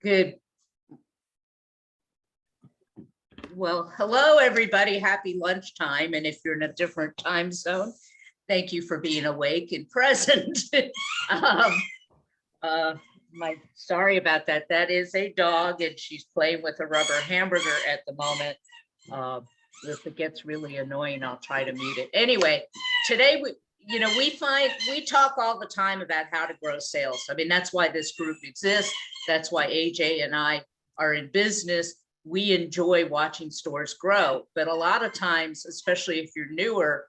Good. Well, hello, everybody. Happy lunchtime. And if you're in a different time zone, thank you for being awake and present. Sorry about that. That is a dog, and she's playing with a rubber hamburger at the moment. If it gets really annoying, I'll try to mute it. Anyway, today we talk all the time about how to grow sales. I mean, that's why this group exists. That's why AJ and I are in business. We enjoy watching stores grow, but a lot of times, especially if you're newer,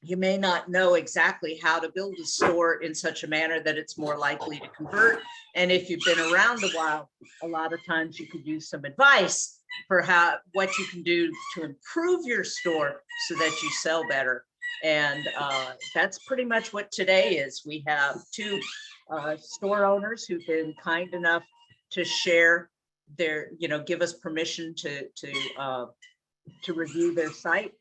you may not know exactly how to build a store in such a manner that it's more likely to convert. And if you've been around a while, a lot of times you could use some advice for what you can do to improve your store so that you sell better. And that's pretty much what today is. We have two store owners who've been kind enough to share their, give us permission to review their site.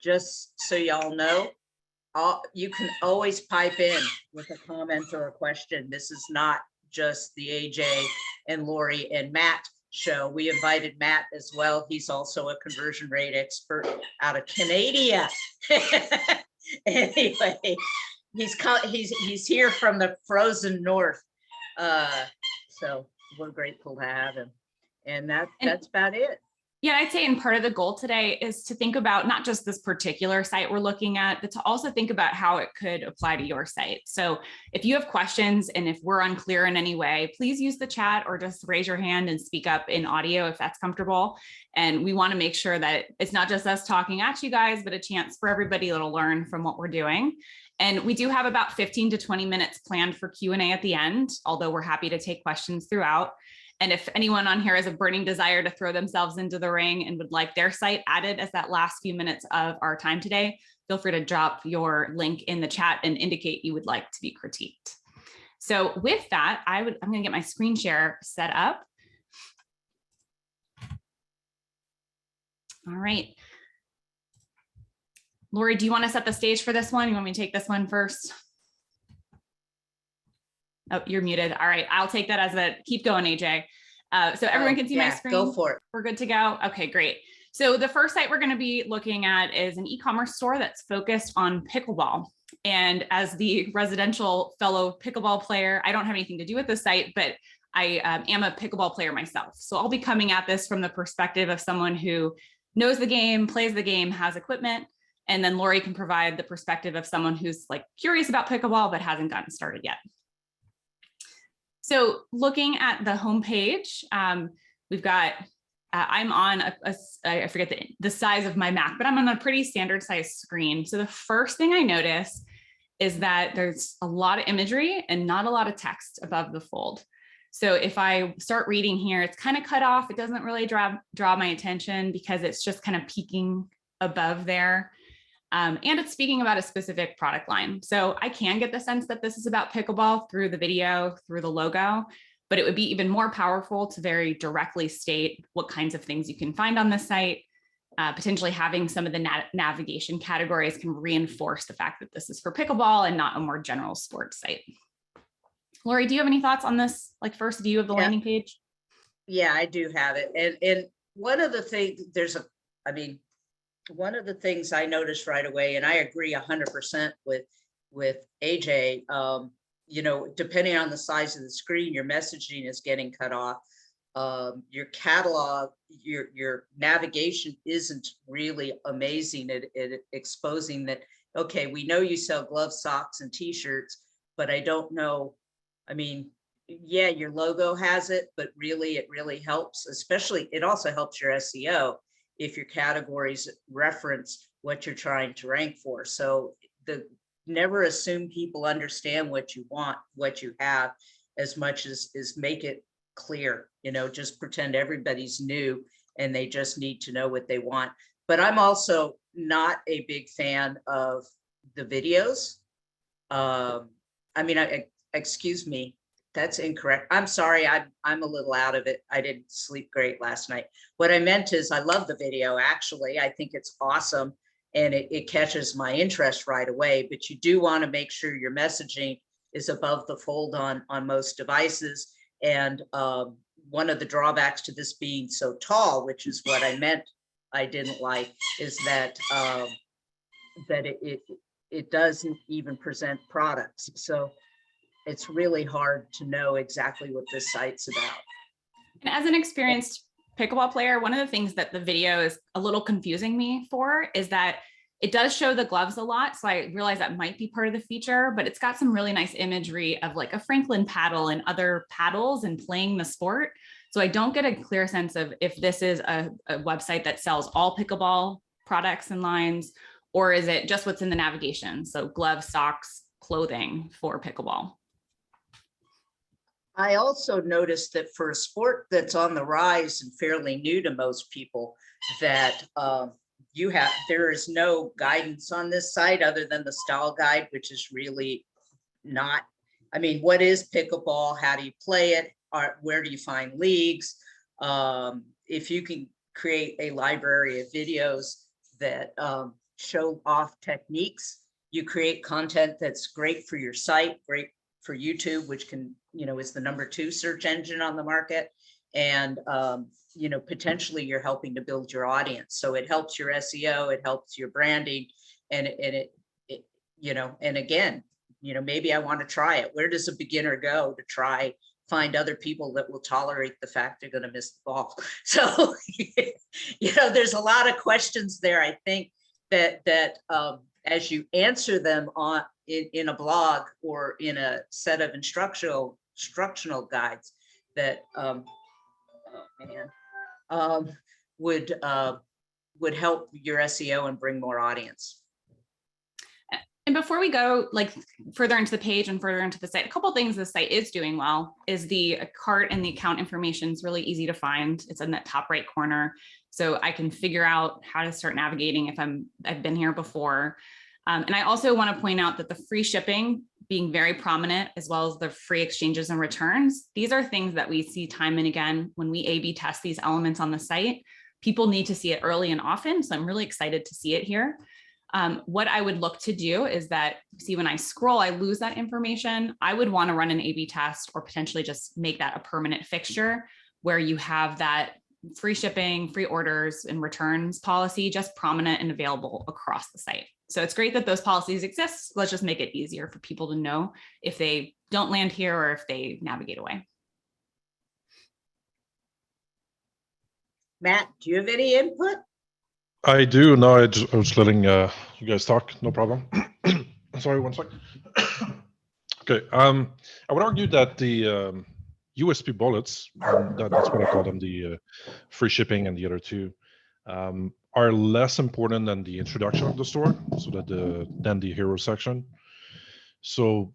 Just so y'all know, you can always pipe in with a comment or a question. This is not just the AJ and Lori and Matt show. We invited Matt as well. He's also a conversion rate expert out of Canada. Anyway, he's here from the frozen north. So we're grateful to have him. And that's about it. Yeah, I'd say, and part of the goal today is to think about not just this particular site we're looking at, but to also think about how it could apply to your site. So if you have questions and if we're unclear in any way, please use the chat or just raise your hand and speak up in audio if that's comfortable. And we want to make sure that it's not just us talking at you guys, but a chance for everybody to learn from what we're doing. And we do have about 15 to 20 minutes planned for Q&A at the end, although we're happy to take questions throughout. And if anyone on here has a burning desire to throw themselves into the ring and would like their site added as that last few minutes of our time today, feel free to drop your link in the chat and indicate you would like to be critiqued. So with that, I'm going to get my screen share set up. All right. Lori, do you want to set the stage for this one? You want me to take this one first? Oh, you're muted. All right, I'll take that as a keep going, AJ. So everyone can see my screen. Go for it. We're good to go. Okay, great. So the first site we're going to be looking at is an e-commerce store that's focused on pickleball. And as the residential fellow pickleball player, I don't have anything to do with the site, but I am a pickleball player myself. So I'll be coming at this from the perspective of someone who knows the game, plays the game, has equipment. And then Lori can provide the perspective of someone who's like curious about pickleball, but hasn't gotten started yet. So looking at the homepage, we've got, I'm on I forget the size of my Mac, but I'm on a pretty standard size screen. So the first thing I notice is that there's a lot of imagery and not a lot of text above the fold. So if I start reading here, it's kind of cut off. It doesn't really draw my attention because it's just kind of peeking above there. And it's speaking about a specific product line. So I can get the sense that this is about pickleball through the video, through the logo, but it would be even more powerful to very directly state what kinds of things you can find on the site. Potentially having some of the navigation categories can reinforce the fact that this is for pickleball and not a more general sports site. Lori, do you have any thoughts on this, like first view of the landing page? Yeah, I do have it. And one of the things, one of the things I noticed right away, and I agree 100% with AJ, depending on the size of the screen, your messaging is getting cut off. Your catalog, your navigation isn't really amazing at exposing that, okay, we know you sell gloves, socks, and t-shirts, but I don't know. I mean, yeah, your logo has it, but really, it really helps, especially, it also helps your SEO if your categories reference what you're trying to rank for. So never assume people understand what you want, what you have, as much as make it clear, just pretend everybody's new and they just need to know what they want. But I'm also not a big fan of the videos. Excuse me, that's incorrect. I'm sorry, I'm a little out of it. I didn't sleep great last night. What I meant is I love the video, actually. I think it's awesome and it catches my interest right away, but you do want to make sure your messaging is above the fold on most devices. And one of the drawbacks to this being so tall, which is what I meant I didn't like, is that that it doesn't even present products. So it's really hard to know exactly what this site's about. And as an experienced pickleball player, one of the things that the video is a little confusing me for is that it does show the gloves a lot. So I realize that might be part of the feature, but it's got some really nice imagery of like a Franklin paddle and other paddles and playing the sport. So I don't get a clear sense of if this is a website that sells all pickleball products and lines, or is it just what's in the navigation? So gloves, socks, clothing for pickleball. I also noticed that for a sport that's on the rise and fairly new to most people, that there is no guidance on this site other than the style guide, which is really not, I mean, what is pickleball? How do you play it? Where do you find leagues? If you can create a library of videos that show off techniques, you create content that's great for your site, great for YouTube, which can, is the #2 search engine on the market. And, potentially you're helping to build your audience. So it helps your SEO, it helps your branding, and and again, maybe I want to try it. Where does a beginner go to find other people that will tolerate the fact they're going to miss the ball? So, there's a lot of questions there. I think that as you answer them in a blog or in a set of instructional guides, that would help your SEO and bring more audience. And before we go like further into the page and further into the site, a couple of things the site is doing well is the cart and the account information is really easy to find. It's in that top right corner. So I can figure out how to start navigating if I've been here before. And I also want to point out that the free shipping being very prominent, as well as the free exchanges and returns, these are things that we see time and again when we A/B test these elements on the site. People need to see it early and often, so I'm really excited to see it here. What I would look to do is that, see, when I scroll, I lose that information. I would want to run an A/B test or potentially just make that a permanent fixture where you have that free shipping, free orders, and returns policy just prominent and available across the site. So it's great that those policies exist. Let's just make it easier for people to know if they don't land here or if they navigate away. Matt, do you have any input? I do. No, I was letting you guys talk. No problem. Sorry, one sec. Okay. I would argue that the USP bullets, that's what I call them, the free shipping and the other two, are less important than the introduction of the store, so that than the hero section. So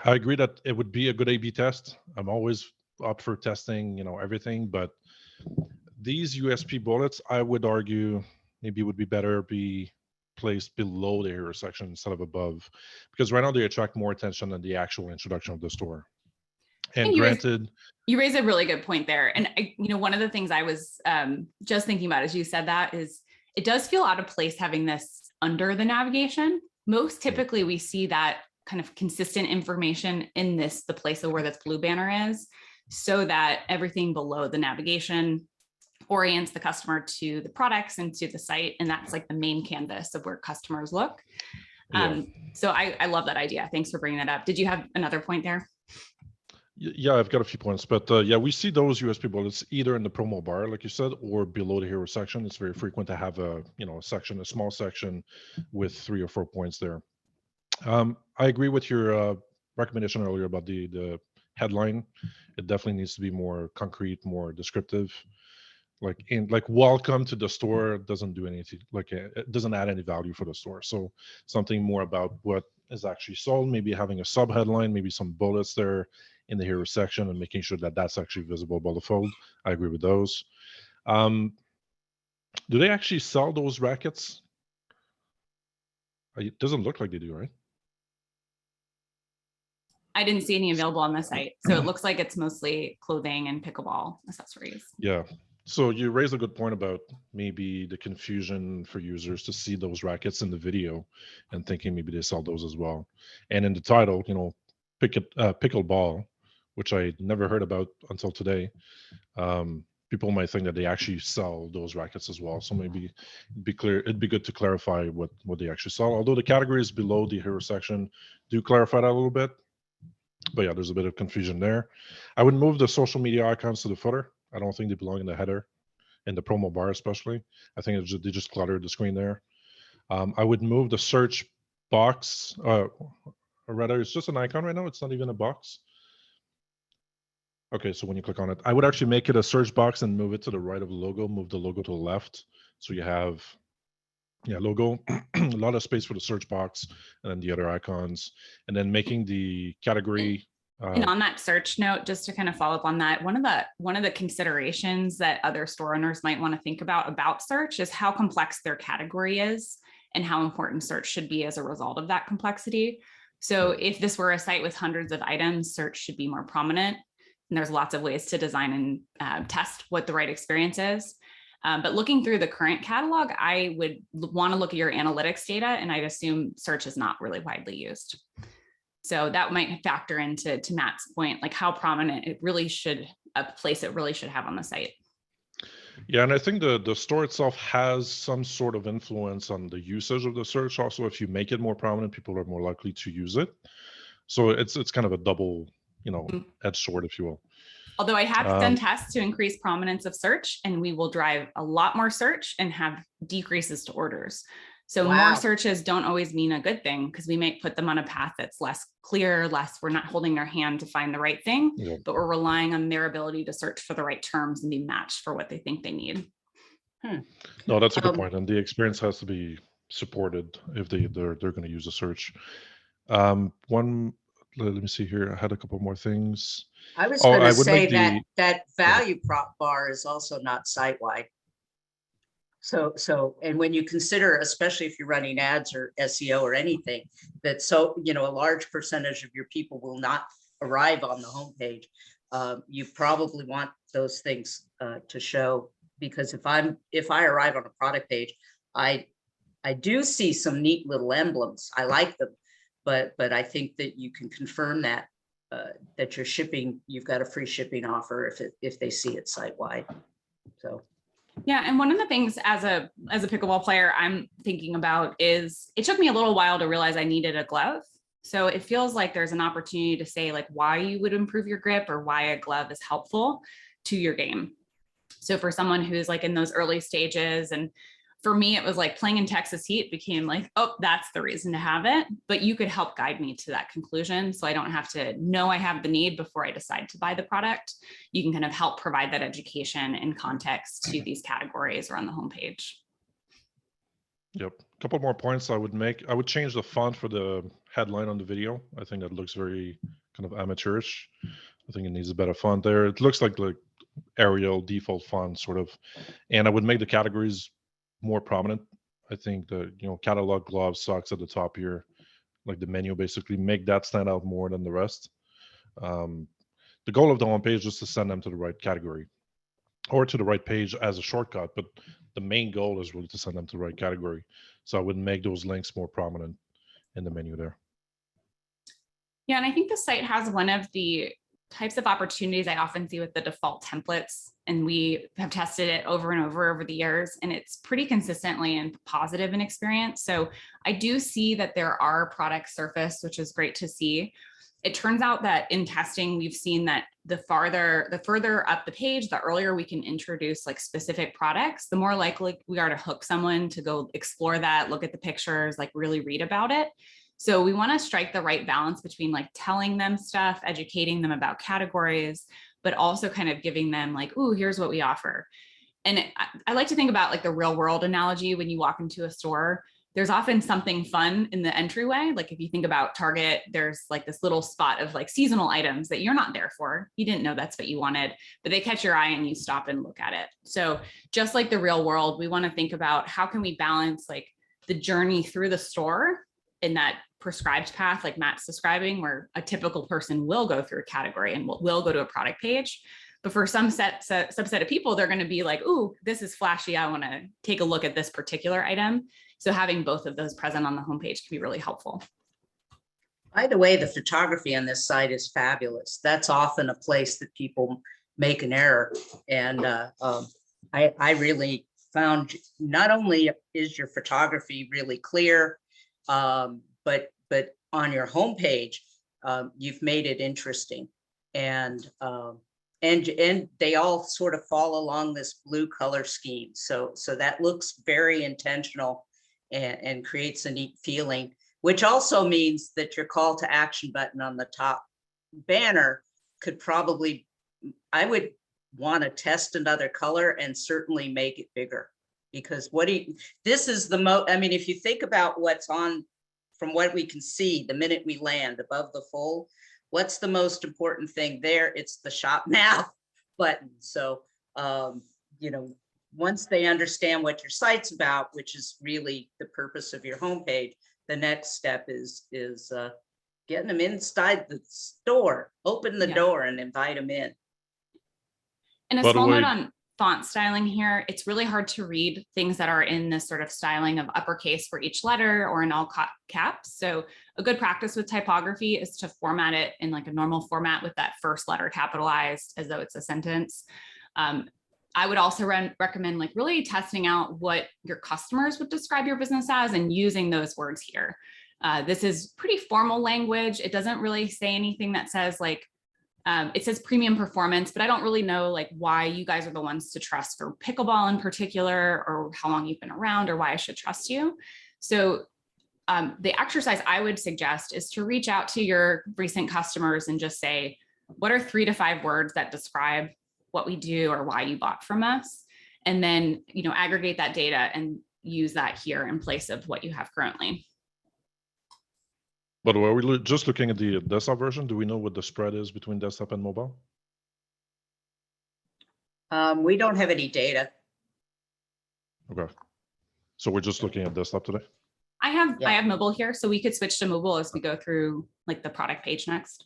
I agree that it would be a good A/B test. I'm always up for testing, everything, but these USP bullets, I would argue, maybe would be better be placed below the hero section instead of above, because right now they attract more attention than the actual introduction of the store. And granted, you raise a really good point there. And one of the things I was just thinking about as you said that is it does feel out of place having this under the navigation. Most typically we see that kind of consistent information in the place of where this blue banner is, so that everything below the navigation orients the customer to the products and to the site. And that's like the main canvas of where customers look. yeah. So I love that idea. Thanks for bringing that up. Did you have another point there? Yeah, I've got a few points, but yeah, we see those USP bullets either in the promo bar, like you said, or below the hero section. It's very frequent to have a a small section with 3 or 4 points there. I agree with your recommendation earlier about the headline. It definitely needs to be more concrete, more descriptive. Like welcome to the store doesn't do anything, it doesn't add any value for the store. So something more about what is actually sold, maybe having a sub headline, maybe some bullets there in the hero section, and making sure that that's actually visible by the fold. I agree with those. Do they actually sell those rackets? It doesn't look like they do, right? I didn't see any available on the site. So it looks like it's mostly clothing and pickleball accessories. Yeah. So you raised a good point about maybe the confusion for users to see those rackets in the video and thinking maybe they sell those as well. And in the title, pickleball which I never heard about until today. People might think that they actually sell those rackets as well. So maybe it'd be good to clarify what they actually sell. Although the categories below the hero section do clarify that a little bit. But yeah, there's a bit of confusion there. I would move the social media icons to the footer. I don't think they belong in the header, in the promo bar especially. I think they just cluttered the screen there. I would move the search box, or rather, it's just an icon right now. It's not even a box. Okay, so when you click on it, I would actually make it a search box and move it to the right of the logo, move the logo to the left. So you have, logo, a lot of space for the search box, and then the other icons, and then making the category. And on that search note, just to kind of follow up on that, one of the considerations that other store owners might want to think about search is how complex their category is and how important search should be as a result of that complexity. So if this were a site with hundreds of items, search should be more prominent. And there's lots of ways to design and test what the right experience is. But looking through the current catalog, I would want to look at your analytics data, and I'd assume search is not really widely used. So that might factor into Matt's point, like how prominent a place it really should have on the site. Yeah, and I think the store itself has some sort of influence on the usage of the search. Also, if you make it more prominent, people are more likely to use it. So it's kind of a double, edged sword, if you will. Although I have done tests to increase prominence of search, and we will drive a lot more search and have decreases to orders. So more searches don't always mean a good thing, because we may put them on a path that's less clear, we're not holding their hand to find the right thing, but we're relying on their ability to search for the right terms and be matched for what they think they need. No, that's a good point. And the experience has to be supported if they're going to use a search. Let me see here. I had a couple more things. I was going to say that value prop bar is also not site-wide. So, and when you consider, especially if you're running ads or SEO or anything, that a large percentage of your people will not arrive on the homepage. You probably want those things to show, because if I arrive on a product page, I do see some neat little emblems. I like them, but I think that you can confirm that you're shipping, you've got a free shipping offer if they see it site-wide. So. Yeah, and one of the things as a pickleball player I'm thinking about is, it took me a little while to realize I needed a glove. So it feels like there's an opportunity to say like why you would improve your grip or why a glove is helpful to your game. So for someone who's like in those early stages, and for me, it was like playing in Texas heat became like, oh, that's the reason to have it. But you could help guide me to that conclusion, so I don't have to know I have the need before I decide to buy the product. You can kind of help provide that education and context to these categories or on the homepage. Yep. A couple more points I would make. I would change the font for the headline on the video. I think that looks very kind of amateurish. I think it needs a better font there. It looks like Arial default font sort of. And I would make the categories more prominent. I think the catalog, gloves, socks at the top here, like the menu, basically make that stand out more than the rest. The goal of the homepage is to send them to the right category or to the right page as a shortcut, but the main goal is really to send them to the right category. So I would make those links more prominent in the menu there. Yeah, and I think the site has one of the types of opportunities I often see with the default templates, and we have tested it over and over the years, and it's pretty consistently and positive in experience. So I do see that there are products surfaced, which is great to see. It turns out that in testing, we've seen that the further up the page, the earlier we can introduce like specific products, the more likely we are to hook someone to go explore that, look at the pictures, like really read about it. So we want to strike the right balance between like telling them stuff, educating them about categories, but also kind of giving them like, ooh, here's what we offer. And I like to think about like the real world analogy. When you walk into a store, there's often something fun in the entryway. Like if you think about Target, there's like this little spot of like seasonal items that you're not there for. You didn't know that's what you wanted, but they catch your eye and you stop and look at it. So just like the real world, we want to think about how can we balance like the journey through the store in that prescribed path, like Matt's describing, where a typical person will go through a category and will go to a product page. But for some subset of people, they're going to be like, ooh, this is flashy. I want to take a look at this particular item. So having both of those present on the homepage can be really helpful. By the way, the photography on this site is fabulous. That's often a place that people make an error. And I really found not only is your photography really clear, but on your homepage, you've made it interesting. And they all sort of fall along this blue color scheme. So that looks very intentional and creates a neat feeling, which also means that your call to action button on the top banner could probably, I would want to test another color and certainly make it bigger. Because this is the I mean, if you think about what's on, from what we can see, the minute we land above the fold, what's the most important thing there? It's the shop now button. So, you know, once they understand what your site's about, which is really the purpose of your homepage, the next step is getting them inside the store, open the door and invite them in. And a small note on font styling here, it's really hard to read things that are in this sort of styling of uppercase for each letter or in all caps. So a good practice with typography is to format it in like a normal format with that first letter capitalized as though it's a sentence. I would also recommend like really testing out what your customers would describe your business as and using those words here. This is pretty formal language. It doesn't really say anything that says like, it says premium performance, but I don't really know like why you guys are the ones to trust for pickleball in particular, or how long you've been around, or why I should trust you. So the exercise I would suggest is to reach out to your recent customers and just say, what are 3 to 5 words that describe what we do or why you bought from us? And then, you know, aggregate that data and use that here in place of what you have currently. But are we just looking at the desktop version? Do we know what the spread is between desktop and mobile? We don't have any data. Okay. So we're just looking at desktop today? I have mobile here, so we could switch to mobile as we go through like the product page next.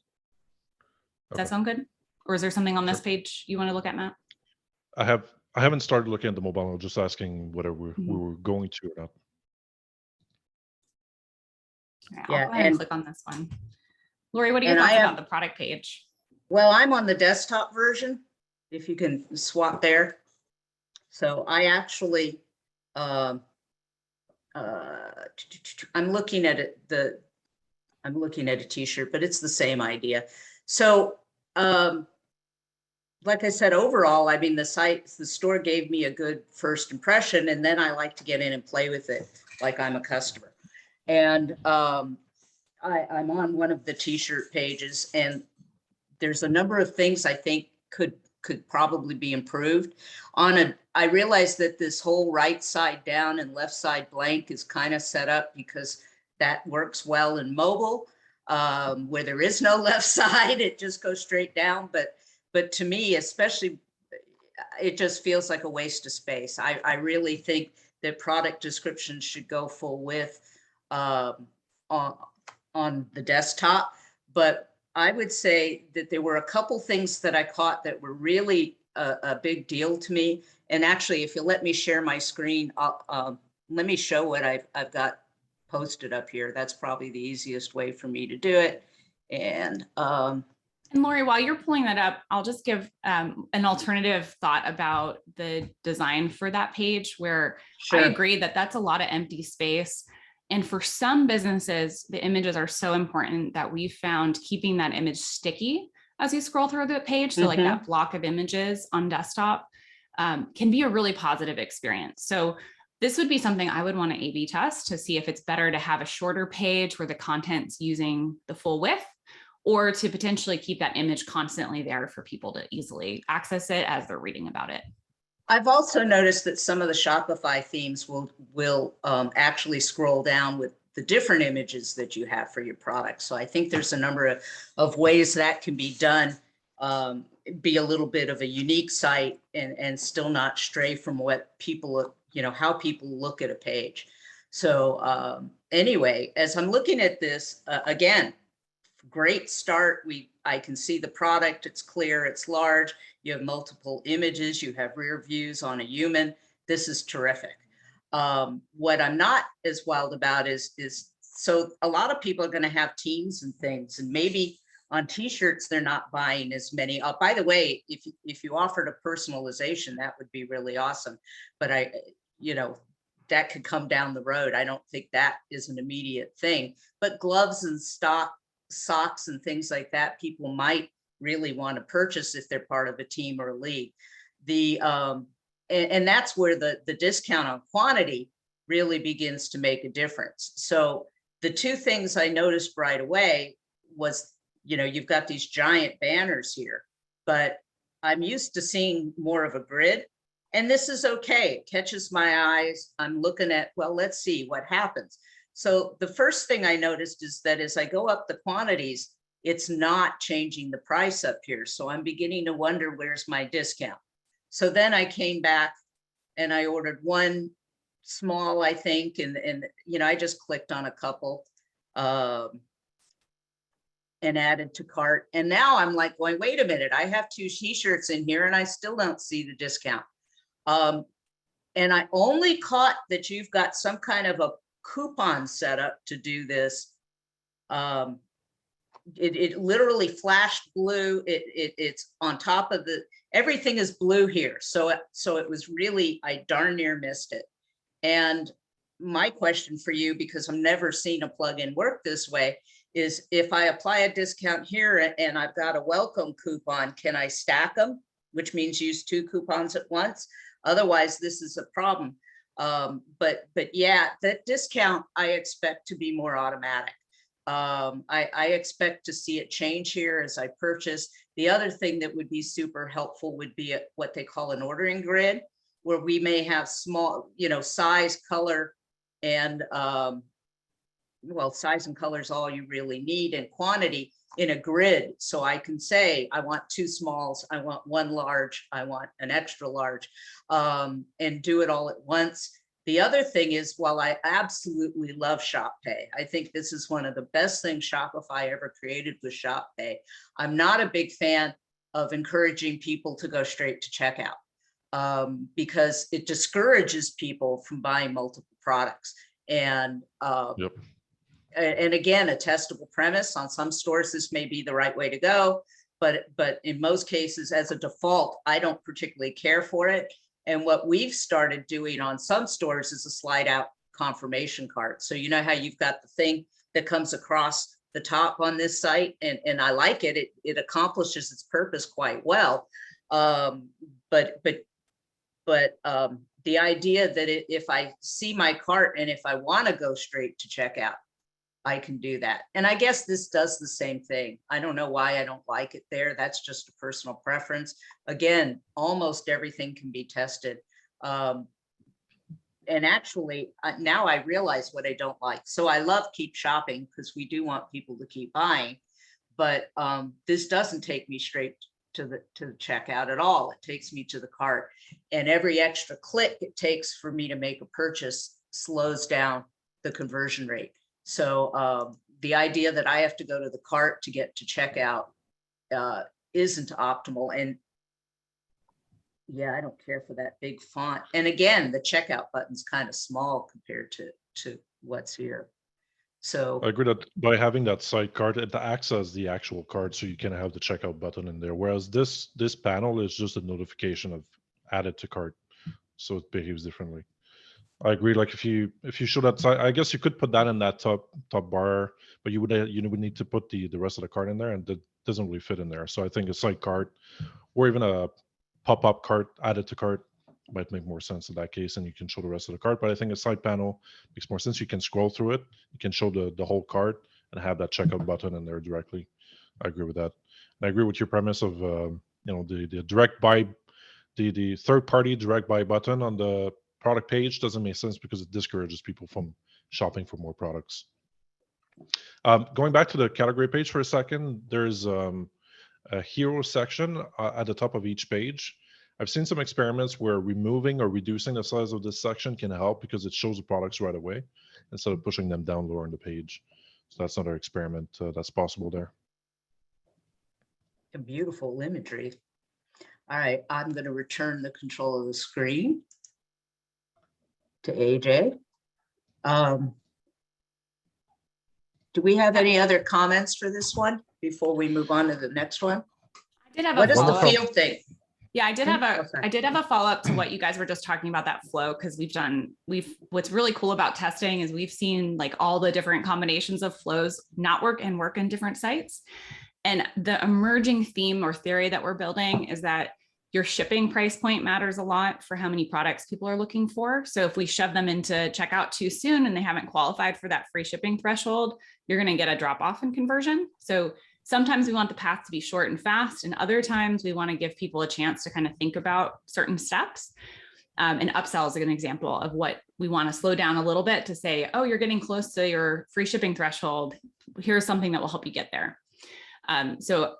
Does that sound good? Or is there something on this page you want to look at, Matt? I haven't started looking at the mobile. I'm just asking whether we were going to or not. Right, I'll go ahead and click on this one. Lori, what are your thoughts about the product page? Well, I'm on the desktop version, if you can swap there. So I actually, I'm looking at it, I'm looking at a t-shirt, but it's the same idea. So, like I said, overall, I mean, the store gave me a good first impression, and then I like to get in and play with it like I'm a customer. And I'm on one of the t-shirt pages, and there's a number of things I think could probably be improved. I realized that this whole right side down and left side blank is kind of set up because that works well in mobile, where there is no left side, it just goes straight down. But to me, especially, it just feels like a waste of space. I really think that product descriptions should go full width on the desktop. But I would say that there were a couple things that I caught that were really a big deal to me. And actually, if you let me share my screen, let me show what I've got posted up here. That's probably the easiest way for me to do it. And Lori, while you're pulling that up, I'll just give an alternative thought about the design for that page, where I agree that that's a lot of empty space. And for some businesses, the images are so important that we've found keeping that image sticky as you scroll through the page. So like that block of images on desktop can be a really positive experience. So this would be something I would want to A/B test to see if it's better to have a shorter page where the content's using the full width, or to potentially keep that image constantly there for people to easily access it as they're reading about it. I've also noticed that some of the Shopify themes will actually scroll down with the different images that you have for your product. So I think there's a number of ways that can be done, be a little bit of a unique site and still not stray from what people, how people look at a page. So anyway, as I'm looking at this, again, great start. I can see the product, it's clear, it's large. You have multiple images, you have rear views on a human. This is terrific. What I'm not as wild about is so a lot of people are going to have teams and things, and maybe on t-shirts, they're not buying as many. By the way, if you offered a personalization, that would be really awesome. But that could come down the road. I don't think that is an immediate thing, but gloves and socks and things like that, people might really want to purchase if they're part of a team or a league. And that's where the discount on quantity really begins to make a difference. So the two things I noticed right away was, you've got these giant banners here, but I'm used to seeing more of a grid, and this is okay. It catches my eyes. I'm looking at, well, let's see what happens. So the first thing I noticed is that as I go up the quantities, it's not changing the price up here. So I'm beginning to wonder, where's my discount? So then I came back and I ordered one small, I think, and I just clicked on a couple and added to cart. And now I'm like going, wait a minute, I have 2 t-shirts in here and I still don't see the discount. And I only caught that you've got some kind of a coupon set up to do this. It literally flashed blue. It's on top of everything is blue here. So it was really, I darn near missed it. And my question for you, because I've never seen a plugin work this way, is if I apply a discount here and I've got a welcome coupon, can I stack them? Which means use 2 coupons at once. Otherwise, this is a problem. But yeah, that discount I expect to be more automatic. I expect to see it change here as I purchase. The other thing that would be super helpful would be what they call an ordering grid, where we may have small, size, color, and well, size and color is all you really need, and quantity in a grid. So I can say, I want 2 smalls, I want 1 large, I want an extra large, and do it all at once. The other thing is, while I absolutely love Shop Pay, I think this is one of the best things Shopify ever created with Shop Pay. I'm not a big fan of encouraging people to go straight to checkout because it discourages people from buying multiple products. And Yep. And again, a testable premise. On some stores, this may be the right way to go, but in most cases, as a default, I don't particularly care for it. And what we've started doing on some stores is a slide out confirmation cart. So you know how you've got the thing that comes across the top on this site, and I like it. It accomplishes its purpose quite well. But the idea that if I see my cart and if I want to go straight to checkout, I can do that. And I guess this does the same thing. I don't know why I don't like it there. That's just a personal preference. Again, almost everything can be tested. And actually, now I realize what I don't like. So I love Keep Shopping because we do want people to keep buying. But this doesn't take me straight to the checkout at all. It takes me to the cart. And every extra click it takes for me to make a purchase slows down the conversion rate. So the idea that I have to go to the cart to get to checkout isn't optimal. And yeah, I don't care for that big font. And again, the checkout button's kind of small compared to what's here. So I agree that by having that side card, it acts as the actual card, so you can have the checkout button in there. Whereas this panel is just a notification of added to cart, so it behaves differently. I agree. Like if you show that side, I guess you could put that in that top bar, but you would need to put the rest of the card in there, and that doesn't really fit in there. So I think a side card or even a pop-up cart added to cart might make more sense in that case, and you can show the rest of the cart. But I think a side panel makes more sense. You can scroll through it, you can show the whole cart and have that checkout button in there directly. I agree with that. And I agree with your premise of the direct buy, the third party direct buy button on the product page doesn't make sense because it discourages people from shopping for more products. Going back to the category page for a second, there's a hero section at the top of each page. I've seen some experiments where removing or reducing the size of this section can help because it shows the products right away instead of pushing them down lower on the page. So that's another experiment that's possible there. a beautiful imagery. All right, I'm going to return the control of the screen to AJ. Do we have any other comments for this one before we move on to the next one? I did have What a does the follow-up. field think? Yeah, I did Okay. have a follow-up to what you guys were just talking about, that flow, because what's really cool about testing is we've seen like all the different combinations of flows not work in different sites. And the emerging theme or theory that we're building is that your shipping price point matters a lot for how many products people are looking for. So if we shove them into checkout too soon and they haven't qualified for that free shipping threshold, you're going to get a drop off in conversion. So sometimes we want the path to be short and fast, and other times we want to give people a chance to kind of think about certain steps. And upsell is an example of what we want to slow down a little bit to say, oh, you're getting close to your free shipping threshold. Here's something that will help you get there. And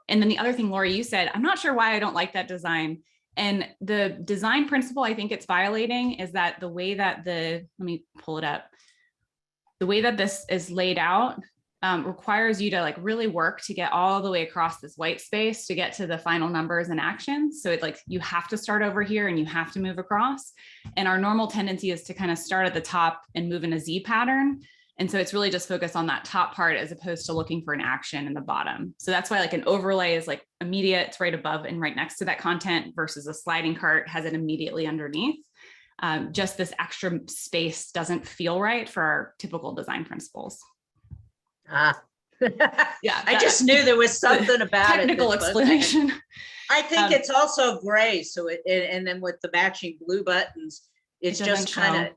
then the other thing, Lori, you said, I'm not sure why I don't like that design. And the design principle I think it's violating is that the way that let me pull it up. The way that this is laid out requires you to like really work to get all the way across this white space to get to the final numbers and actions. So it's like, you have to start over here and you have to move across. And our normal tendency is to kind of start at the top and move in a Z pattern. And so it's really just focused on that top part as opposed to looking for an action in the bottom. So that's why like an overlay is like immediate, it's right above and right next to that content, versus a sliding cart has it immediately underneath. Just this extra space doesn't feel right for our typical design principles. Yeah, I just knew there was something about technical it. Technical explanation. I think it's also gray. So and then with the matching blue buttons, it's just kind of,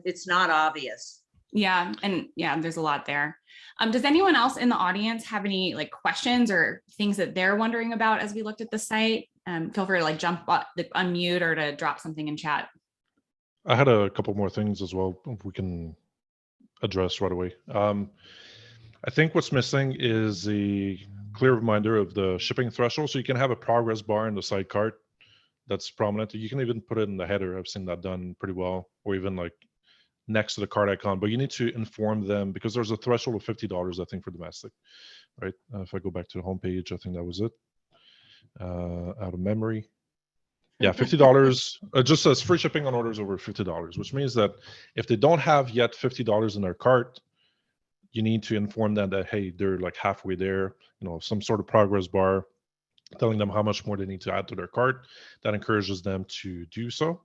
it's not obvious. Yeah. And yeah, there's a lot there. Does anyone else in the audience have any like questions or things that they're wondering about as we looked at the site? Feel free to like unmute or to drop something in chat. I had a couple more things as well we can address right away. I think what's missing is a clear reminder of the shipping threshold. So you can have a progress bar in the side cart that's prominent. You can even put it in the header. I've seen that done pretty well, or even like next to the cart icon, but you need to inform them because there's a threshold of $50, I think, for domestic, right? If I go back to the homepage, I think that was it. Out of memory. Yeah, $50. It just says free shipping on orders over $50, which means that if they don't have yet $50 in their cart, you need to inform them that, hey, they're like halfway there, some sort of progress bar telling them how much more they need to add to their cart. That encourages them to do so.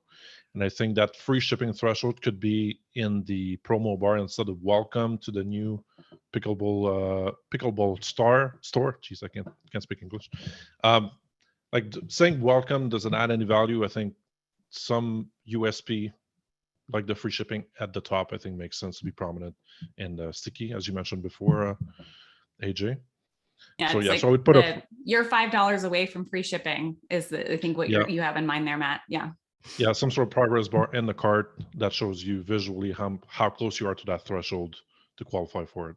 And I think that free shipping threshold could be in the promo bar instead of welcome to the new pickleball store. Jeez, I can't speak English. Like saying welcome doesn't add any value. I think some USP, like the free shipping at the top, I think makes sense to be prominent and sticky, as you mentioned before, AJ. Yeah, so like so I would put you're $5 away from free shipping is I think what you have in mind there, Matt. Yeah, some sort of progress bar in the cart that shows you visually how close you are to that threshold to qualify for it.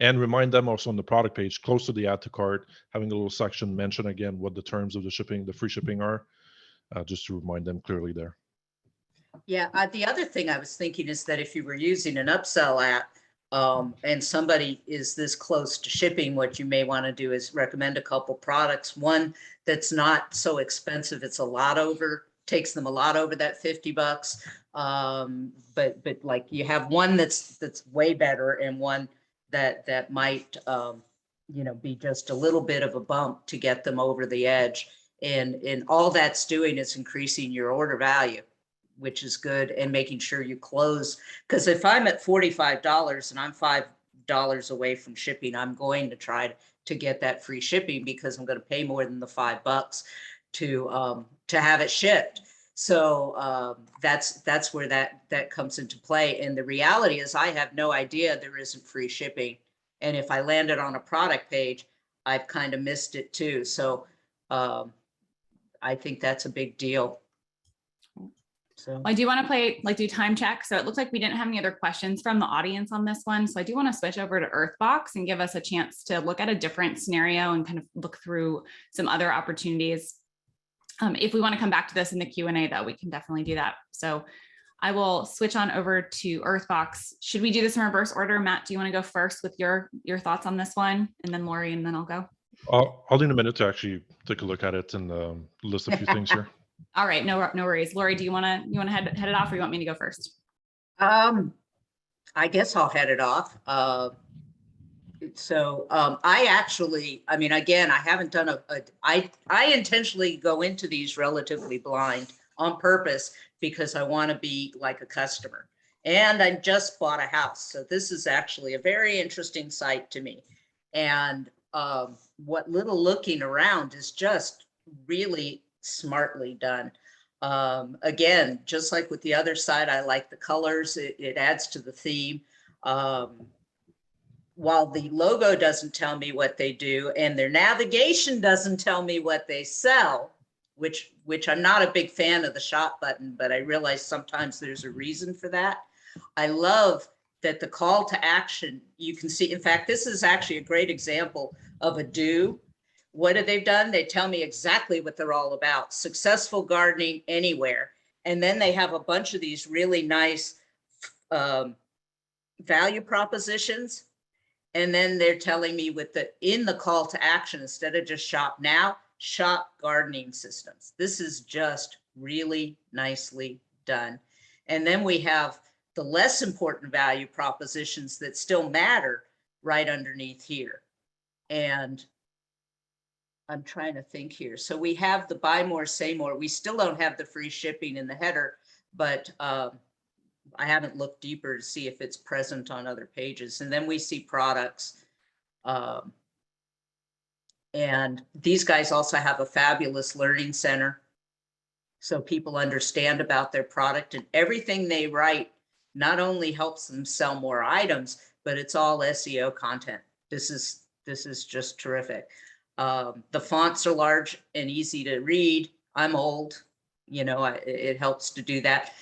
And remind them also on the product page, close to the add to cart, having a little section mention again what the terms of the free shipping are, just to remind them clearly there. Yeah, the other thing I was thinking is that if you were using an upsell app and somebody is this close to shipping, what you may want to do is recommend a couple products. One that's not so expensive, it's takes them a lot over that $50. But like you have one that's way better and one that might be just a little bit of a bump to get them over the edge. And all that's doing is increasing your order value, which is good, and making sure you close. Because if I'm at $45 and I'm $5 away from shipping, I'm going to try to get that free shipping because I'm going to pay more than the $5 to have it shipped. So that's where that comes into play. And the reality is I have no idea there isn't free shipping. And if I landed on a product page, I've kind of missed it too. So I think that's a big deal. So I do want to do time check. So it looks like we didn't have any other questions from the audience on this one. So I do want to switch over to Earthbox and give us a chance to look at a different scenario and kind of look through some other opportunities. If we want to come back to this in the Q&A, though, we can definitely do that. So I will switch on over to Earthbox. Should we do this in reverse order? Matt, do you want to go first with your thoughts on this one? And then Lori, and then I'll go. I'll need a minute to actually take a look at it and list a few things here. All right, no worries. Lori, do you want to head it off, or you want me to go first? I guess I'll head it off. So I actually, I mean, again, I haven't done I intentionally go into these relatively blind on purpose because I want to be like a customer. And I just bought a house. So this is actually a very interesting site to me. And what little looking around is just really smartly done. Again, just like with the other side, I like the colors. It adds to the theme. While the logo doesn't tell me what they do and their navigation doesn't tell me what they sell, which I'm not a big fan of the shop button, but I realize sometimes there's a reason for that. I love that the call to action, you can see, in fact, this is actually a great example of a do. What have they done? They tell me exactly what they're all about. Successful gardening anywhere. And then they have a bunch of these really nice value propositions. And then they're telling me in the call to action, instead of just shop now, shop gardening systems. This is just really nicely done. And then we have the less important value propositions that still matter right underneath here. And I'm trying to think here. So we have the buy more, say more. We still don't have the free shipping in the header, but I haven't looked deeper to see if it's present on other pages. And then we see products. And these guys also have a fabulous learning center. So people understand about their product, and everything they write not only helps them sell more items, but it's all SEO content. This is just terrific. The fonts are large and easy to read. I'm old, you know, it helps to do that.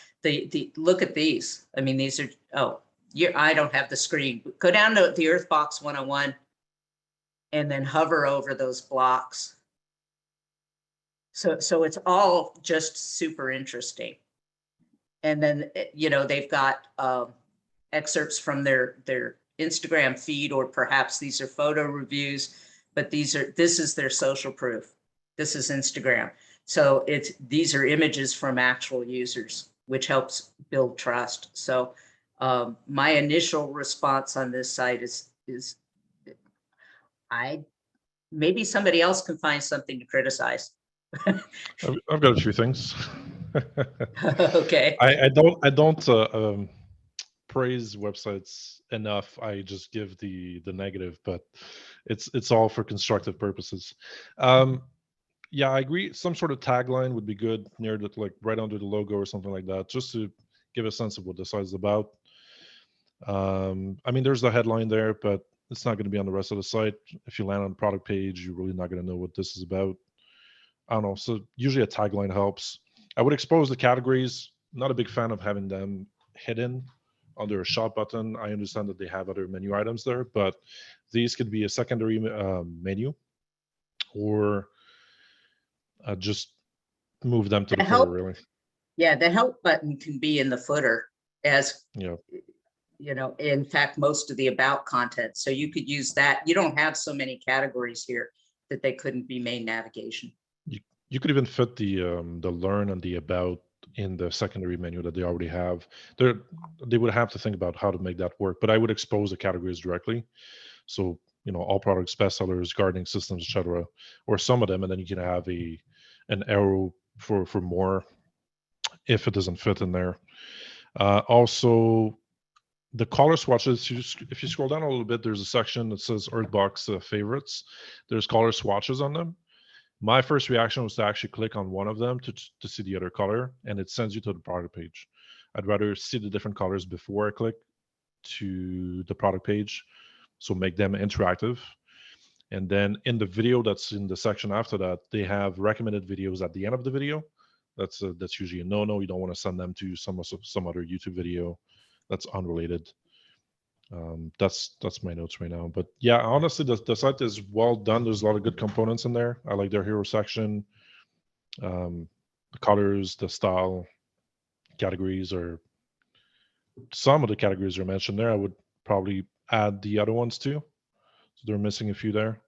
Look at these. I mean, these are, I don't have the screen. Go down to the Earthbox 101 and then hover over those blocks. So it's all just super interesting. And then, you know, they've got excerpts from their Instagram feed, or perhaps these are photo reviews, but this is their social proof. This is Instagram. So these are images from actual users, which helps build trust. So my initial response on this site is maybe somebody else can find something to criticize. I've got a few things. Okay. I don't praise websites enough. I just give the negative, but it's all for constructive purposes. Yeah, I agree. Some sort of tagline would be good near the, like right under the logo or something like that, just to give a sense of what the site is about. I mean, there's the headline there, but it's not going to be on the rest of the site. If you land on the product page, you're really not going to know what this is about. I don't know. So usually a tagline helps. I would expose the categories. Not a big fan of having them hidden under a shop button. I understand that they have other menu items there, but these could be a secondary menu, or just move them to the footer, really. Yeah, the help button can be in the footer as, Yeah. you know, in fact, most of the about content. So you could use that. You don't have so many categories here that they couldn't be main navigation. You could even fit the learn and the about in the secondary menu that they already have. They would have to think about how to make that work, but I would expose the categories directly. So, you know, all products, bestsellers, gardening systems, etc., or some of them, and then you can have an arrow for more if it doesn't fit in there. Also, the color swatches, if you scroll down a little bit, there's a section that says Earthbox favorites. There's color swatches on them. My first reaction was to actually click on one of them to see the other color, and it sends you to the product page. I'd rather see the different colors before I click to the product page, so make them interactive. And then in the video that's in the section after that, they have recommended videos at the end of the video. That's usually a no-no. You don't want to send them to some other YouTube video that's unrelated. That's my notes right now. But yeah, honestly, the site is well done. There's a lot of good components in there. I like their hero section, the colors, the style, categories, or some of the categories are mentioned there. I would probably add the other ones too. So they're missing a few there.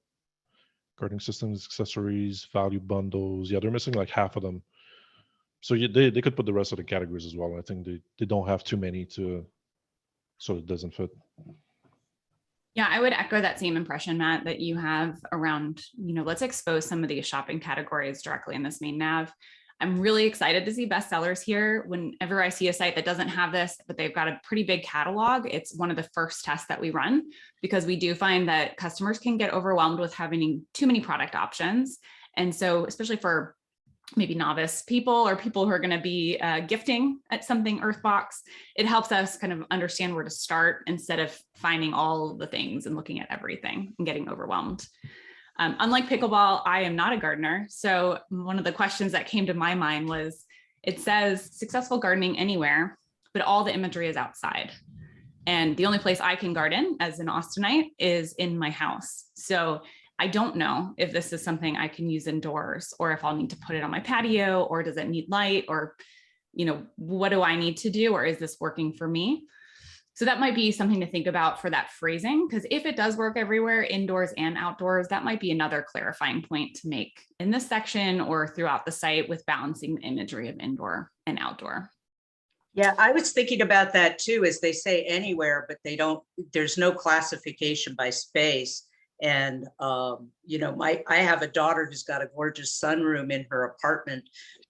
Gardening systems, accessories, value bundles. Yeah, they're missing like half of them. So yeah, they could put the rest of the categories as well. I think they don't have too many so it doesn't fit. Yeah, I would echo that same impression, Matt, that you have around, let's expose some of these shopping categories directly in this main nav. I'm really excited to see bestsellers here. Whenever I see a site that doesn't have this, but they've got a pretty big catalog, it's one of the first tests that we run, because we do find that customers can get overwhelmed with having too many product options. And so, especially for maybe novice people or people who are going to be gifting at something Earthbox, it helps us kind of understand where to start instead of finding all the things and looking at everything and getting overwhelmed. Unlike pickleball, I am not a gardener. So one of the questions that came to my mind was, it says successful gardening anywhere, but all the imagery is outside. And the only place I can garden as an Austinite is in my house. So I don't know if this is something I can use indoors, or if I'll need to put it on my patio, or does it need light, or, what do I need to do? Or is this working for me? So that might be something to think about for that phrasing, because if it does work everywhere, indoors and outdoors, that might be another clarifying point to make in this section or throughout the site with balancing the imagery of indoor and outdoor. Yeah, I was thinking about that too, as they say anywhere, but there's no classification by space. And, I have a daughter who's got a gorgeous sunroom in her apartment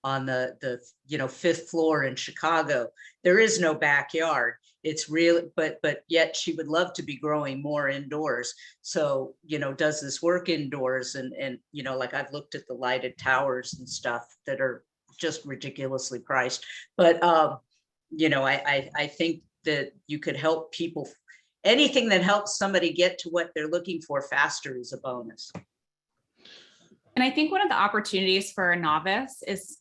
on the 5th floor in Chicago. There is no backyard. It's really, but yet she would love to be growing more indoors. So, does this work indoors? And, like I've looked at the lighted towers and stuff that are just ridiculously priced. But, I think that you could help people. Anything that helps somebody get to what they're looking for faster is a bonus. And I think one of the opportunities for a novice is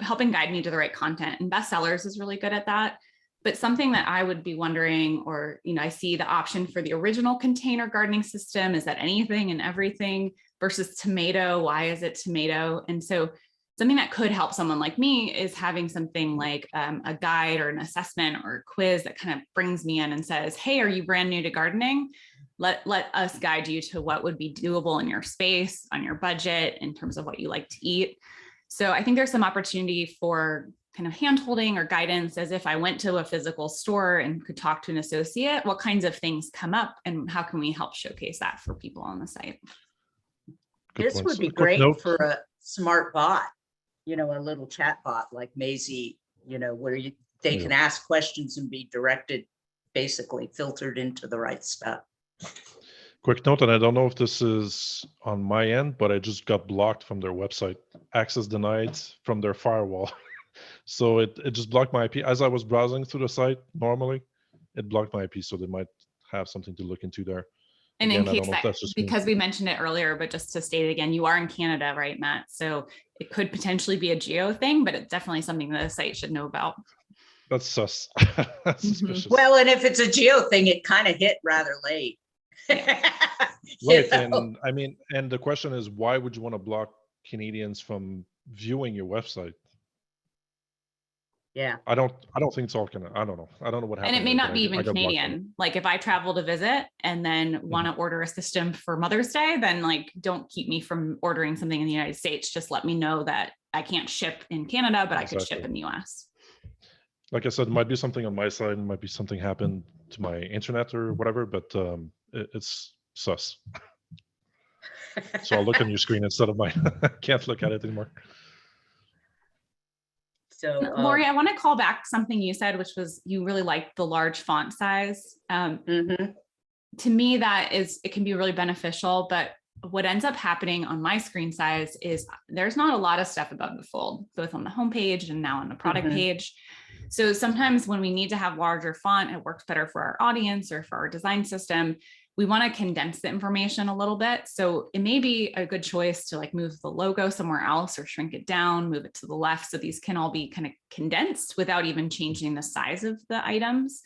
helping guide me to the right content, and bestsellers is really good at that. But something that I would be wondering, or, I see the option for the original container gardening system. Is that anything and everything versus tomato? Why is it tomato? And so something that could help someone like me is having something like a guide or an assessment or a quiz that kind of brings me in and says, hey, are you brand new to gardening? Let us guide you to what would be doable in your space, on your budget, in terms of what you like to eat. So I think there's some opportunity for kind of hand-holding or guidance, as if I went to a physical store and could talk to an associate. What kinds of things come up, and how can we help showcase that for people on the site? This would be great for a smart bot, a little chat bot like Maisie, where they can ask questions and be directed, basically filtered into the right stuff. Quick note, and I don't know if this is on my end, but I just got blocked from their website. Access denied from their firewall. So it just blocked my IP. As I was browsing through the site normally, it blocked my IP. So they might have something to look into there. And again, in case that, because we mentioned it earlier, but just to state it again, you are in Canada, right, Matt? So it could potentially be a geo thing, but it's definitely something that the site should know about. That's sus. That's suspicious. Well, and if it's a geo thing, it kind of hit rather late. Right. And I mean, and the question is, why would you want to block Canadians from viewing your website? Yeah. I don't think it's all Canada. I don't know. I don't know what happened. And it may not be even Canadian. Like if I travel to visit and then want to order a system for Mother's Day, then like, don't keep me from ordering something in the United States. Just let me know that I can't ship in Canada, but I could ship in the US. Like I said, it might be something on my side, it might be something happened to my internet or whatever, but it's sus. So I'll look on your screen instead of mine. I can't look at it anymore. So Lori, I want to call back something you said, which was you really liked the large font size. To me, it can be really beneficial, but what ends up happening on my screen size is there's not a lot of stuff above the fold, both on the homepage and now on the product page. So sometimes when we need to have larger font, it works better for our audience or for our design system. We want to condense the information a little bit. So it may be a good choice to like move the logo somewhere else or shrink it down, move it to the left. So these can all be kind of condensed without even changing the size of the items.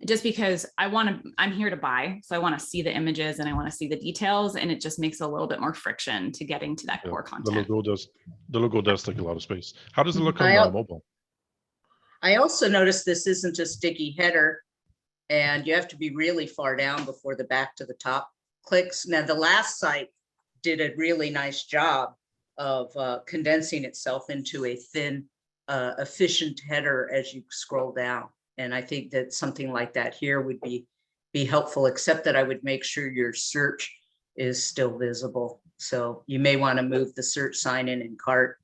Just because I'm here to buy. So I want to see the images and I want to see the details, and it just makes a little bit more friction to getting to that core content. The logo does take a lot of space. How does it look on mobile? I also noticed this isn't a sticky header, and you have to be really far down before the back to the top clicks. Now, the last site did a really nice job of condensing itself into a thin, efficient header as you scroll down. And I think that something like that here would be be helpful, except that I would make sure your search is still visible. So you may want to move the search sign in and cart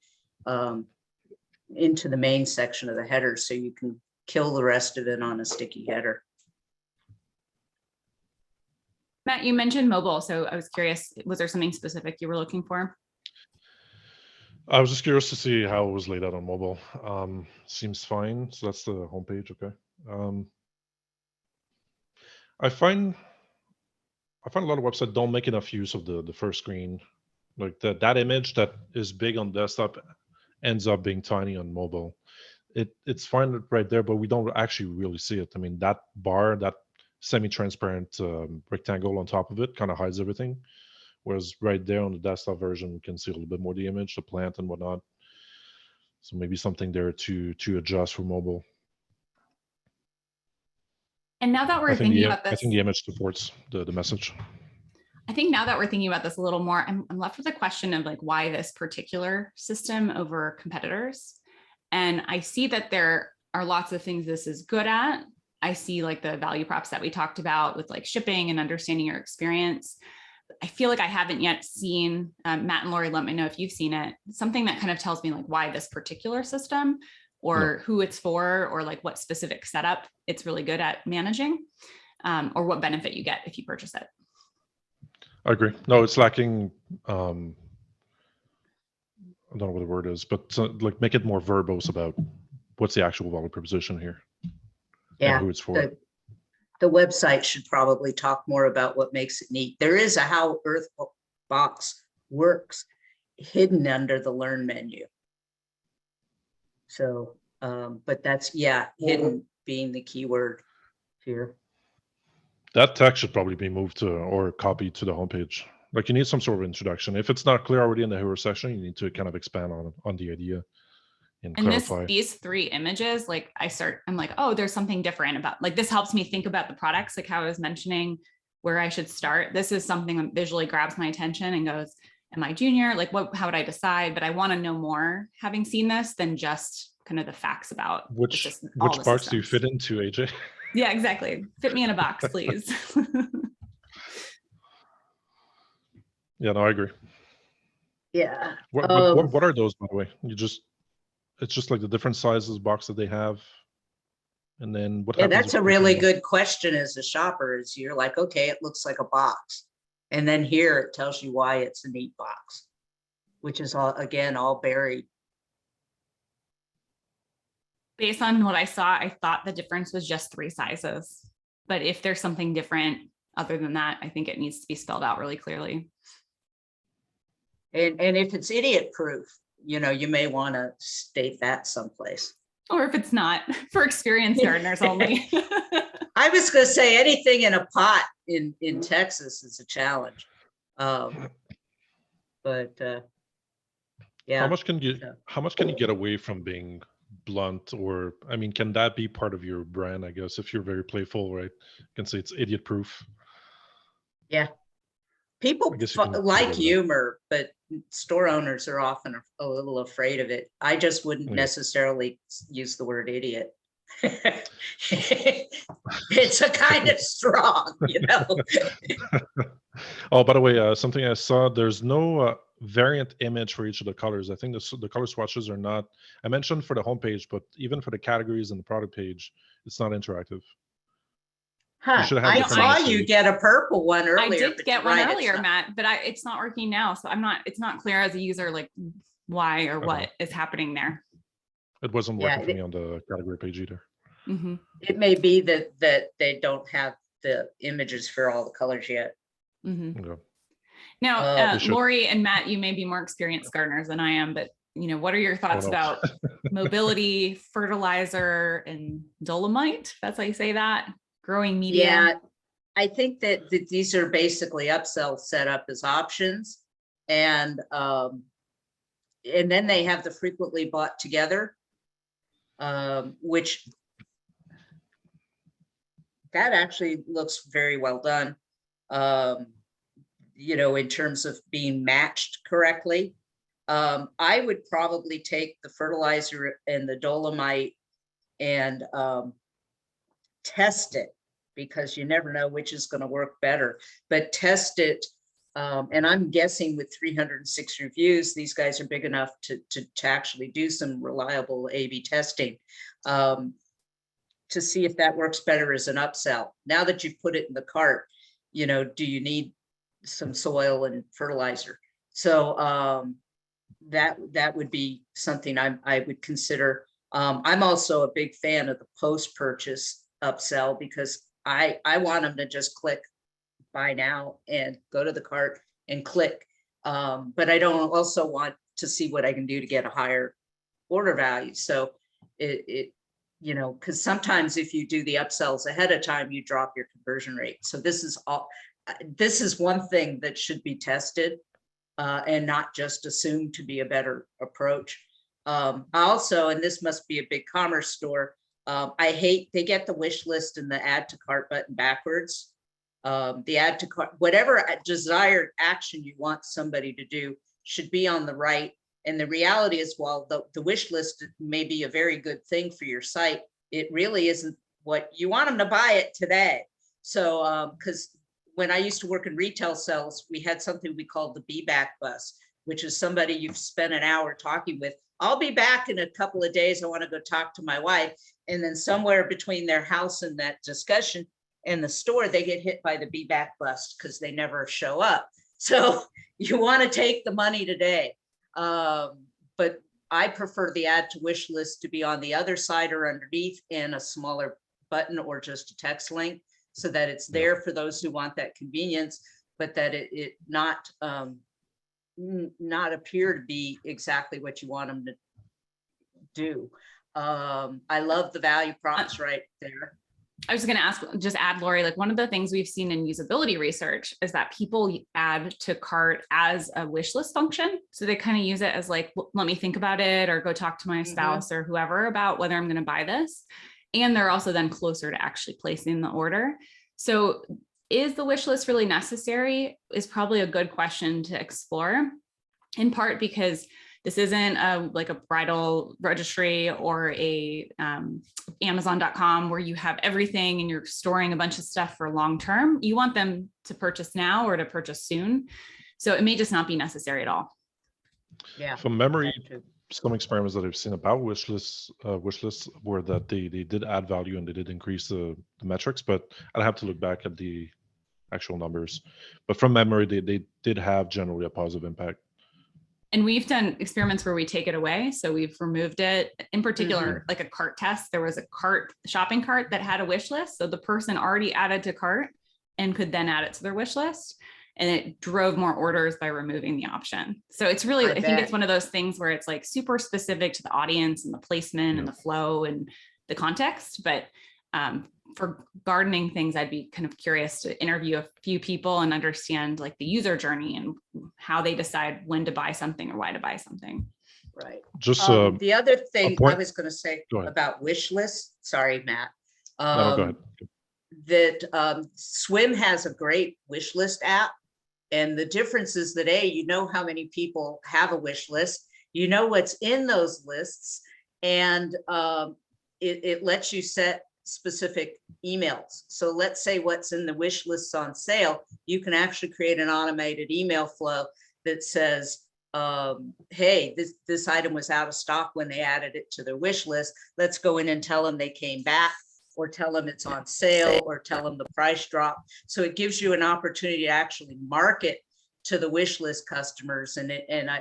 into the main section of the header so you can kill the rest of it on a sticky header. Matt, you mentioned mobile, so I was curious, was there something specific you were looking for? I was just curious to see how it was laid out on mobile. Seems fine. So that's the homepage. Okay. I find a lot of websites don't make enough use of the first screen. Like that image that is big on desktop ends up being tiny on mobile. It's fine right there, but we don't actually really see it. I mean, that bar, that semi-transparent rectangle on top of it kind of hides everything. Whereas right there on the desktop version, we can see a little bit more of the image, the plant and whatnot. So maybe something there to adjust for mobile. And now that we're I think thinking about this, I think the image supports the message. I think now that we're thinking about this a little more, I'm left with a question of like, why this particular system over competitors? And I see that there are lots of things this is good at. I see like the value props that we talked about with like shipping and understanding your experience. I feel like I haven't yet seen, Matt and Lori, let me know if you've seen it, something that kind of tells me like why this particular system or who it's for, or like what specific setup it's really good at managing, or what benefit you get if you purchase it. I agree. No, it's lacking. I don't know what the word is, but like make it more verbose about what's the actual value proposition here. Yeah, and who it's for. The website should probably talk more about what makes it neat. There is a how Earthbox works hidden under the Learn menu. So, but that's, hidden being the keyword here. That text should probably be moved to or copied to the homepage. Like you need some sort of introduction. If it's not clear already in the hero section, you need to kind of expand on the idea and clarify. These three images, like I'm like, oh, there's something different about, like, this helps me think about the products, like how I was mentioning where I should start. This is something that visually grabs my attention and goes, am I junior? Like how would I decide? But I want to know more having seen this than just kind of the facts about which box do you fit into, AJ? Yeah, exactly. Fit me in a box, please. Yeah, no, I agree. Yeah. What are those, by the way? It's just like the different sizes box that they have. And then what happens? That's a really good question as a shopper, is you're like, okay, it looks like a box. And then here it tells you why it's a neat box, which is all buried. Based on what I saw, I thought the difference was just 3 sizes. But if there's something different other than that, I think it needs to be spelled out really clearly. And if it's idiot proof, you may want to state that someplace. Or if it's not, for experienced gardeners only. I was going to say anything in a pot in Texas is a challenge. But yeah. How much can you get away from being blunt? Or I mean, can that be part of your brand? I guess if you're very playful, right? You can say it's idiot proof. Yeah. People like humor, but store owners are often a little afraid of it. I just wouldn't necessarily use the word idiot. It's a kind of strong, Oh, by the way, something I saw, there's no variant image for each of the colors. I think the color swatches are not, I mentioned for the homepage, but even for the categories and the product page, it's not interactive. Huh. I saw you get a purple one earlier. I did get one earlier, Matt, but it's not working now. So it's not clear as a user, like why or what is happening there. It wasn't working for me on the category page either. Mm-hmm. It may be that they don't have the images for all the colors yet. Mm-hmm. Okay. Now, Lori and Matt, you may be more experienced gardeners than I am, but what are your thoughts about mobility, fertilizer, and dolomite? That's how you say that. Growing media. Yeah, I think that these are basically upsell set up as options, and then they have the frequently bought together, which that actually looks very well done. In terms of being matched correctly. I would probably take the fertilizer and the dolomite and test it because you never know which is going to work better, but test it. And I'm guessing with 306 reviews, these guys are big enough to actually do some reliable A/B testing to see if that works better as an upsell. Now that you've put it in the cart, you know, do you need some soil and fertilizer? So that would be something I would consider. I'm also a big fan of the post-purchase upsell because I want them to just click buy now and go to the cart and click. But I don't also want to see what I can do to get a higher order value. So it you know, because sometimes if you do the upsells ahead of time, you drop your conversion rate. So this is one thing that should be tested and not just assumed to be a better approach. Also, and this must be a big commerce store, I hate they get the wish list and the add to cart button backwards. The add to cart, whatever desired action you want somebody to do should be on the right. And the reality is, while the wish list may be a very good thing for your site, it really isn't what you want them to buy it today. So because when I used to work in retail sales, we had something we called the be back bus, which is somebody you've spent an hour talking with. I'll be back in a couple of days. I want to go talk to my wife. And then somewhere between their house and that discussion and the store, they get hit by the be back bus because they never show up. So you want to take the money today. But I prefer the add to wish list to be on the other side or underneath in a smaller button or just a text link so that it's there for those who want that convenience, but that it not appear to be exactly what you want them to do. I love the value prompts right there. I was going to ask, just add, Lori, like one of the things we've seen in usability research is that people add to cart as a wish list function. So they kind of use it as like, let me think about it, or go talk to my spouse or whoever about whether I'm going to buy this. And they're also then closer to actually placing the order. So is the wish list really necessary is probably a good question to explore, in part because this isn't like a bridal registry or a Amazon.com where you have everything and you're storing a bunch of stuff for long term. You want them to purchase now or to purchase soon. So it may just not be necessary at all. Yeah. From memory, some experiments that I've seen about wish lists were that they did add value and they did increase the metrics, but I'd have to look back at the actual numbers. But from memory, they did have generally a positive impact. And we've done experiments where we take it away. So we've removed it. In particular, like a cart test, there was a shopping cart that had a wish list. So the person already added to cart and could then add it to their wish list. And it drove more orders by removing the option. So it's really, I think it's one of those things where it's like super specific to the audience and the placement and the flow and the context. But for gardening things, I'd be kind of curious to interview a few people and understand like the user journey and how they decide when to buy something or why to buy something. Right. Just the other thing I was going to say about wish lists, sorry, Matt, no, go ahead. That Swim has a great wish list app. And the difference is that you know how many people have a wish list, you know what's in those lists, and it lets you set specific emails. So let's say what's in the wish lists on sale, you can actually create an automated email flow that says, hey, this item was out of stock when they added it to their wish list. Let's go in and tell them they came back, or tell them it's on sale, or tell them the price dropped. So it gives you an opportunity to actually market to the wish list customers. And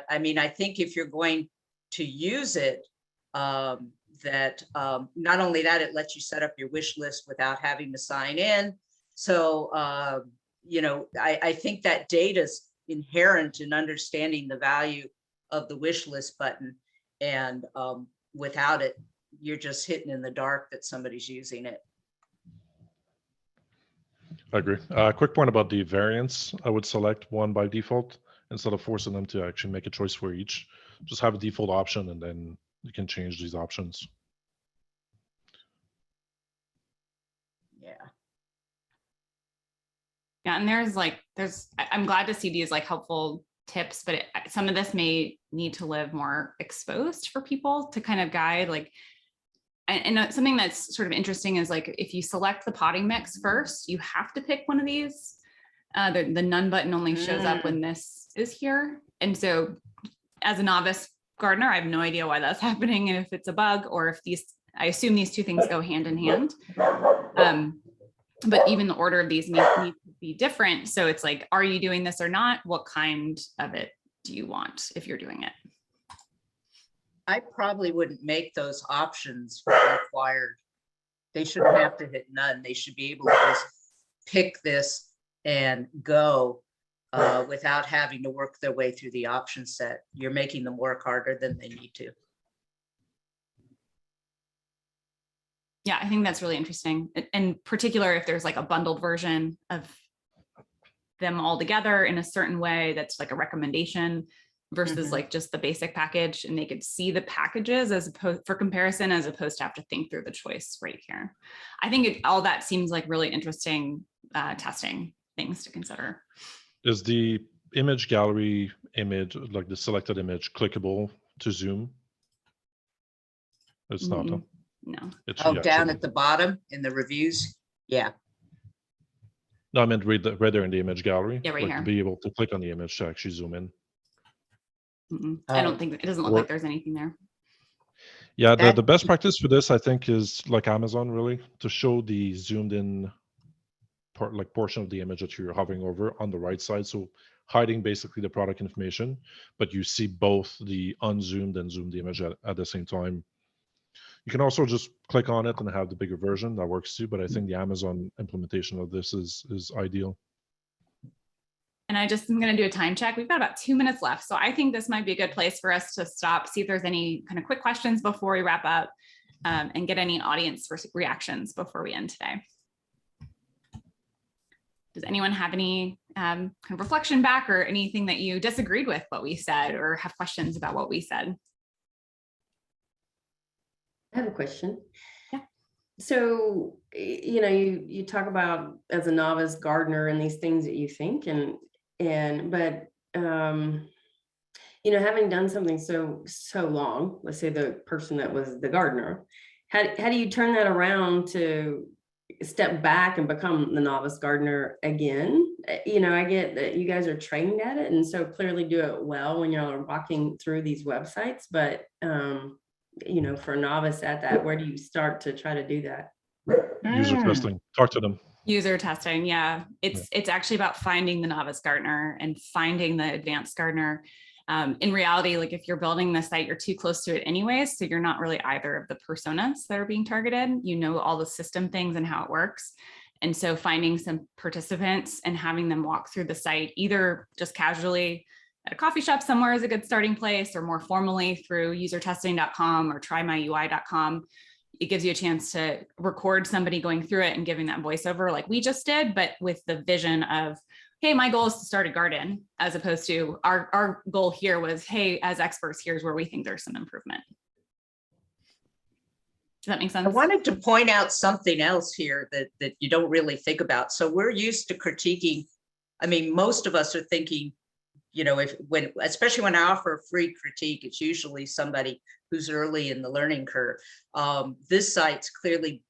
I mean, I think if you're going to use it, that not only that, it lets you set up your wish list without having to sign in. So, you know, I think that data is inherent in understanding the value of the wish list button. And without it, you're just hitting in the dark that somebody's using it. I agree. Quick point about the variants. I would select one by default instead of forcing them to actually make a choice for each. Just have a default option and then you can change these options. Yeah. Yeah, and I'm glad to see these like helpful tips, but some of this may need to live more exposed for people to kind of guide, like And something that's sort of interesting is like, if you select the potting mix first, you have to pick one of these. The none button only shows up when this is here. And so as a novice gardener, I have no idea why that's happening and if it's a bug or if I assume these two things go hand in hand. But even the order of these need to be different. So it's like, are you doing this or not? What kind of it do you want if you're doing it? I probably wouldn't make those options required. They shouldn't have to hit none. They should be able to just pick this and go without having to work their way through the option set. You're making them work harder than they need to. Yeah, I think that's really interesting. In particular, if there's like a bundled version of them all together in a certain way, that's like a recommendation versus like just the basic package, and they could see the packages as opposed for comparison, as opposed to have to think through the choice right here. I think all that seems like really interesting testing things to consider. Is the image gallery image, like the selected image, clickable to zoom? It's not. Huh? No. Oh, down at the bottom in the reviews. Yeah. No, I meant right there in the image gallery. Yeah, right like here. to be able to click on the image to actually zoom in. I don't think, it doesn't look like there's anything there. Yeah, the best practice for this, I think, is like Amazon, really, to show the zoomed in portion of the image that you're hovering over on the right side. So hiding basically the product information, but you see both the unzoomed and zoomed image at the same time. You can also just click on it and have the bigger version. That works too, but I think the Amazon implementation of this is ideal. And I'm going to do a time check. We've got about 2 minutes left. So I think this might be a good place for us to stop, see if there's any kind of quick questions before we wrap up, and get any audience reactions before we end today. Does anyone have any kind of reflection back or anything that you disagreed with what we said or have questions about what we said? I have a question. Yeah. So, you talk about as a novice gardener and these things that you think but having done something so long, let's say the person that was the gardener, how do you turn that around to step back and become the novice gardener again? I get that you guys are trained at it and so clearly do it well when you're walking through these websites, but for a novice at that, where do you start to try to do that? User testing. Talk to them. User testing. Yeah. It's actually about finding the novice gardener and finding the advanced gardener. In reality, like if you're building the site, you're too close to it anyways. So you're not really either of the personas that are being targeted. All the system things and how it works. And so finding some participants and having them walk through the site, either just casually at a coffee shop somewhere is a good starting place, or more formally through usertesting.com or trymyui.com. It gives you a chance to record somebody going through it and giving that voiceover like we just did, but with the vision of, hey, my goal is to start a garden, as opposed to our goal here was, hey, as experts, here's where we think there's some improvement. Does that make sense? I wanted to point out something else here that you don't really think about. So we're used to critiquing. I mean, most of us are thinking, especially when I offer a free critique, it's usually somebody who's early in the learning curve. This site's clearly,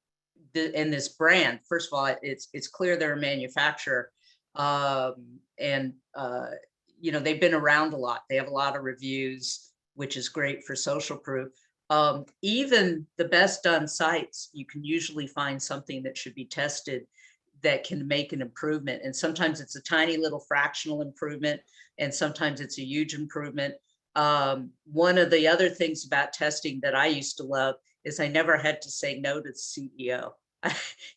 and this brand, first of all, it's clear they're a manufacturer. They've been around a lot. They have a lot of reviews, which is great for social proof. Even the best done sites, you can usually find something that should be tested that can make an improvement. And sometimes it's a tiny little fractional improvement, and sometimes it's a huge improvement. One of the other things about testing that I used to love is I never had to say no to the CEO.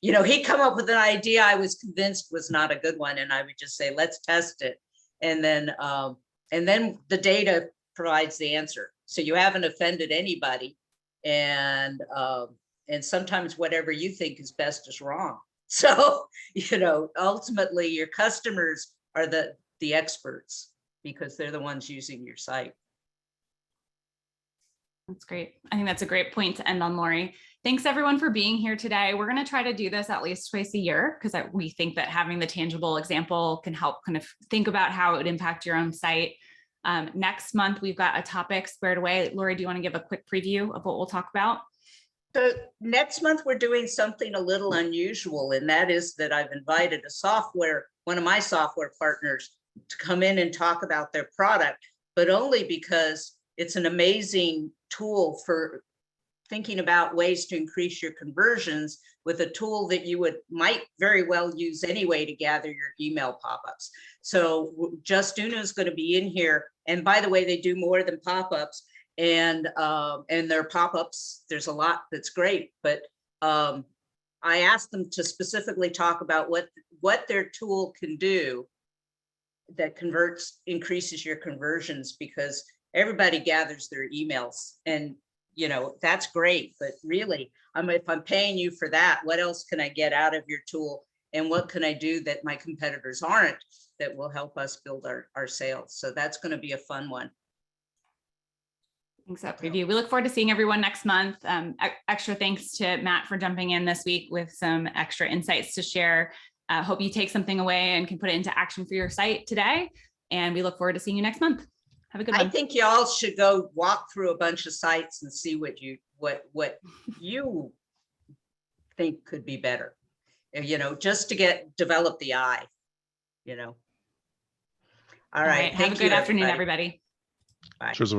He'd come up with an idea I was convinced was not a good one, and I would just say, let's test it. And then the data provides the answer. So you haven't offended anybody. And sometimes whatever you think is best is wrong. So, ultimately your customers are the experts because they're the ones using your site. That's great. I think that's a great point to end on, Lori. Thanks everyone for being here today. We're going to try to do this at least twice a year because we think that having the tangible example can help kind of think about how it would impact your own site. Next month, we've got a topic squared away. Lori, do you want to give a quick preview of what we'll talk about? So next month, we're doing something a little unusual, and that is that I've invited one of my software partners to come in and talk about their product, but only because it's an amazing tool for thinking about ways to increase your conversions with a tool that you might very well use anyway to gather your email pop-ups. So Justuna is going to be in here. And by the way, they do more than pop-ups, and their pop-ups, there's a lot that's great, but I asked them to specifically talk about what their tool can do that increases your conversions, because everybody gathers their emails, and that's great, but really, if I'm paying you for that, what else can I get out of your tool, and what can I do that my competitors aren't that will help us build our sales? So that's going to be a fun one. Thanks for that preview. We look forward to seeing everyone next month. Extra thanks to Matt for jumping in this week with some extra insights to share. Hope you take something away and can put it into action for your site today. And we look forward to seeing you next month. Have a good one. I think y'all should go walk through a bunch of sites and see what you think could be better, just to develop the eye, All right. Have a good afternoon, everybody. Bye. Cheers.